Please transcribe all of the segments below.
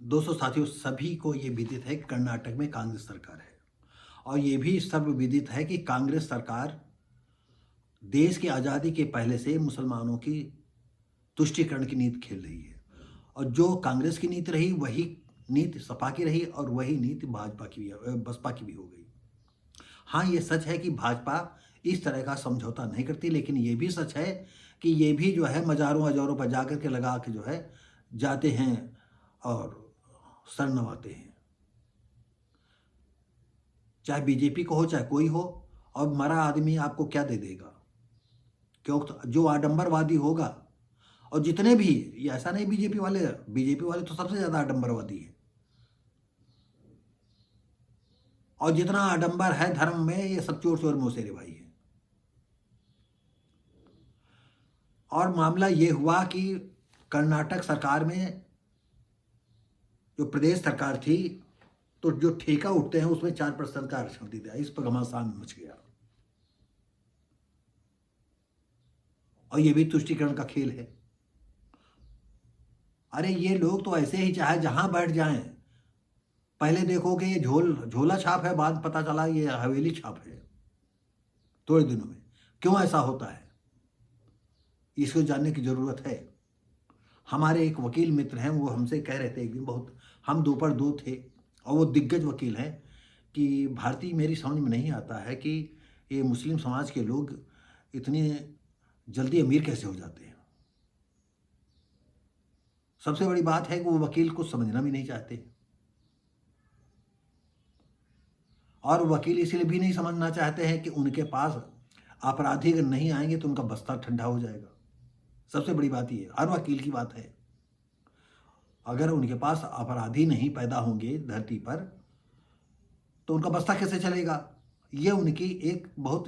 दोस्तों साथियों, सभी को ये विदित है कि कर्नाटक में कांग्रेस सरकार है और ये भी सब विदित है कि कांग्रेस सरकार देश की आज़ादी के पहले से मुसलमानों की तुष्टीकरण की नीति खेल रही है। और जो कांग्रेस की नीति रही वही नीति सपा की रही और वही नीति भाजपा की भी, बसपा की भी हो गई। हाँ, ये सच है कि भाजपा इस तरह का समझौता नहीं करती, लेकिन ये भी सच है कि ये भी जो है मज़ारों हज़ारों पर जा कर के लगा के जो है जाते हैं और सर नवाते हैं। चाहे बीजेपी को हो चाहे कोई हो, और मरा आदमी आपको क्या दे देगा? क्यों? जो आडंबरवादी होगा, और जितने भी, ये ऐसा नहीं बीजेपी वाले तो सबसे ज़्यादा आडंबरवादी है। और जितना आडंबर है धर्म में, ये सब चोर चोर मौसेरे भाई है। और मामला ये हुआ कि कर्नाटक सरकार में जो प्रदेश सरकार थी, तो जो ठेका उठते हैं उसमें 4% का आरक्षण दे दिया। इस पर घमासान मच गया और ये भी तुष्टीकरण का खेल है। अरे ये लोग तो ऐसे ही चाहे जहां बैठ जाएं, पहले देखोगे ये झोला छाप है, बाद पता चला ये हवेली छाप है थोड़े दिनों में। क्यों ऐसा होता है, इसको जानने की जरूरत है। हमारे एक वकील मित्र हैं, वो हमसे कह रहे थे एक दिन, बहुत हम दोपहर दो थे और वो दिग्गज वकील हैं, कि भारतीय मेरी समझ में नहीं आता है कि ये मुस्लिम समाज के लोग इतनी जल्दी अमीर कैसे हो जाते हैं। सबसे बड़ी बात है कि वो वकील को समझना भी नहीं चाहते, और वकील इसलिए भी नहीं समझना चाहते हैं कि उनके पास अपराधी अगर नहीं आएंगे तो उनका बस्ता ठंडा हो जाएगा। सबसे बड़ी बात ये हर वकील की बात है। अगर उनके पास अपराधी नहीं पैदा होंगे धरती पर तो उनका बस्ता कैसे चलेगा? ये उनकी एक बहुत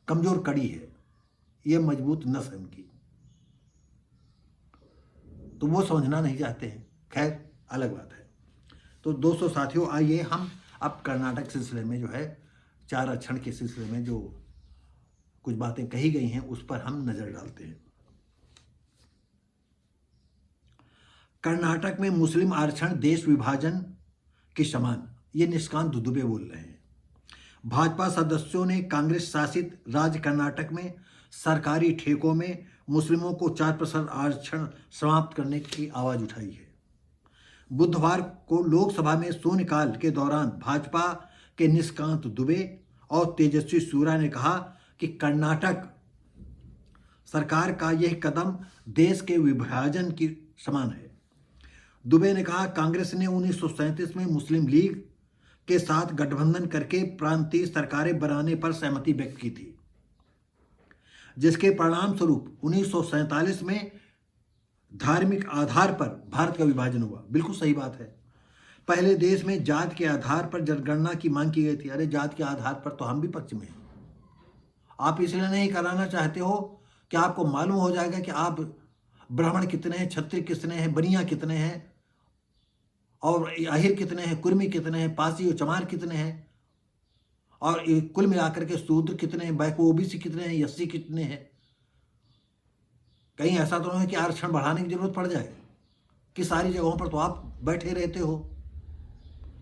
कमजोर कड़ी है, ये मजबूत नस है उनकी, तो वो समझना नहीं चाहते हैं। खैर, अलग बात है। तो दोस्तों साथियों, आइए हम अब कर्नाटक सिलसिले में जो है 4 आरक्षण के सिलसिले में जो कुछ बातें कही गई हैं उस पर हम नजर डालते हैं। कर्नाटक में मुस्लिम आरक्षण देश विभाजन के समान, ये निष्कांत दुबे बोल रहे हैं। भाजपा सदस्यों ने कांग्रेस शासित राज्य कर्नाटक में सरकारी ठेकों में मुस्लिमों को 4% आरक्षण समाप्त करने की आवाज उठाई है। बुधवार को लोकसभा में शून्यकाल के दौरान भाजपा के निष्कांत दुबे और तेजस्वी सूर्या ने कहा कि कर्नाटक सरकार का यह कदम देश के विभाजन के समान है। दुबे ने कहा, कांग्रेस ने 1937 में मुस्लिम लीग के साथ गठबंधन करके प्रांतीय सरकारें बनाने पर सहमति व्यक्त की थी, जिसके परिणाम स्वरूप 1947 में धार्मिक आधार पर भारत का विभाजन हुआ। बिल्कुल सही बात है। पहले देश में जात के आधार पर जनगणना की मांग की गई थी। अरे जात के आधार पर तो हम भी पक्ष में हैं। आप इसलिए नहीं कराना चाहते हो कि आपको मालूम हो जाएगा कि आप ब्राह्मण कितने हैं, क्षत्रिय कितने हैं, बनिया कितने हैं, और आहिर कितने हैं, कुर्मी कितने हैं, पासी और चमार कितने हैं, और कुल मिलाकर के शूद्र कितने हैं, बैक ओबीसी कितने हैं, एससी कितने हैं। कहीं ऐसा तो नहीं है कि आरक्षण बढ़ाने की जरूरत पड़ जाए, कि सारी जगहों पर तो आप बैठे रहते हो।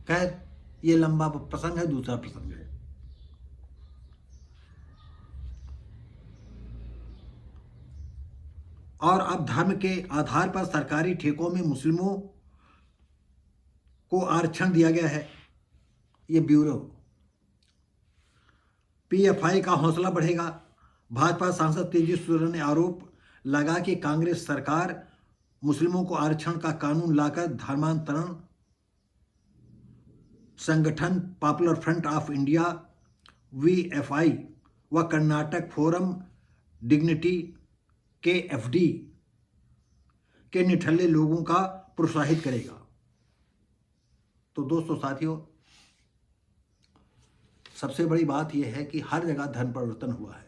खैर, ये लंबा प्रसंग है, दूसरा प्रसंग है। और अब धर्म के आधार पर सरकारी ठेकों में मुस्लिमों को आरक्षण दिया गया है। ये ब्यूरो पीएफआई का हौसला बढ़ेगा। भाजपा सांसद तेजस्वी सूर्या ने आरोप लगा कि कांग्रेस सरकार मुस्लिमों को आरक्षण का कानून लाकर धर्मांतरण संगठन पॉपुलर फ्रंट ऑफ इंडिया वीएफआई व कर्नाटक फोरम डिग्निटी केएफडी के निठल्ले लोगों का प्रोत्साहित करेगा। तो दोस्तों साथियों, सबसे बड़ी बात यह है कि हर जगह धर्म परिवर्तन हुआ है,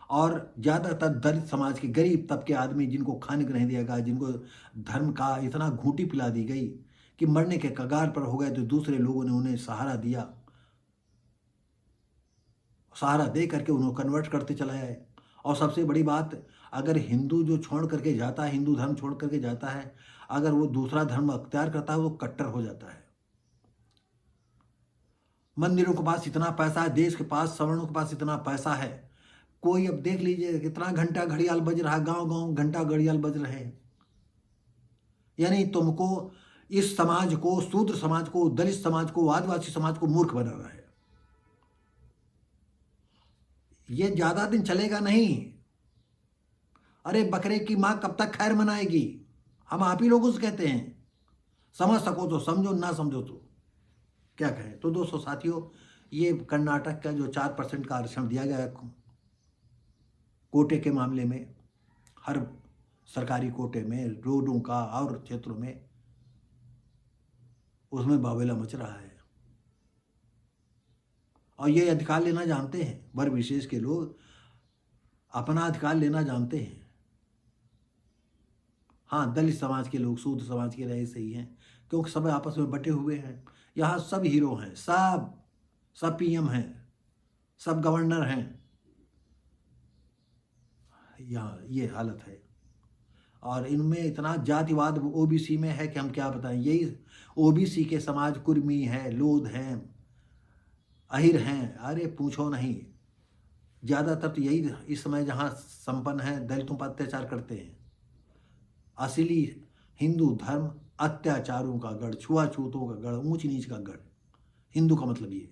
और ज़्यादातर दलित समाज के गरीब तबके आदमी, जिनको खाने को नहीं दिया गया, जिनको धर्म का इतना घूंटी पिला दी गई कि मरने के कगार पर हो गए, तो दूसरे लोगों ने उन्हें सहारा दिया, सहारा दे करके उन्हें कन्वर्ट करते चला है। और सबसे बड़ी बात, अगर हिंदू जो छोड़ करके जाता है, हिंदू धर्म छोड़ करके जाता है, अगर वो दूसरा धर्म अख्तियार करता है वो कट्टर हो जाता है। मंदिरों के पास इतना पैसा है, देश के पास सवर्णों के पास इतना पैसा है, कोई अब देख लीजिए कितना घंटा घड़ियाल बज रहा है, गांव गांव घंटा घड़ियाल बज रहे हैं। यानी तुमको इस समाज को, शूद्र समाज को, दलित समाज को, आदिवासी समाज को मूर्ख बना रहा है। ये ज्यादा दिन चलेगा नहीं। अरे बकरे की मां कब तक खैर मनाएगी? हम आप ही लोगों से कहते हैं, समझ सको तो समझो, ना समझो तो क्या कहें। तो दोस्तों साथियों, ये कर्नाटक का जो 4% का आरक्षण दिया गया है कोटे के मामले में, हर सरकारी कोटे में, रोडों का और क्षेत्रों में, उसमें बावेला मच रहा है। और ये अधिकार लेना जानते हैं, वर्ग विशेष के लोग अपना अधिकार लेना जानते हैं। हाँ, दलित समाज के लोग, शूद्र समाज के रहे सही हैं, क्योंकि सब आपस में बटे हुए हैं। यहाँ सब हीरो हैं, सब पीएम हैं, सब गवर्नर हैं। यहाँ ये हालत है। और इनमें इतना जातिवाद ओबीसी में है कि हम क्या बताएं। यही ओबीसी के समाज कुर्मी है, लोध हैं, अहिर हैं, अरे पूछो नहीं। ज़्यादातर तो यही इस समय जहाँ संपन्न है दलितों पर अत्याचार करते हैं। असली हिंदू धर्म अत्याचारों का गढ़, छुआछूतों का गढ़, ऊंच नीच का गढ़। हिंदू का मतलब ये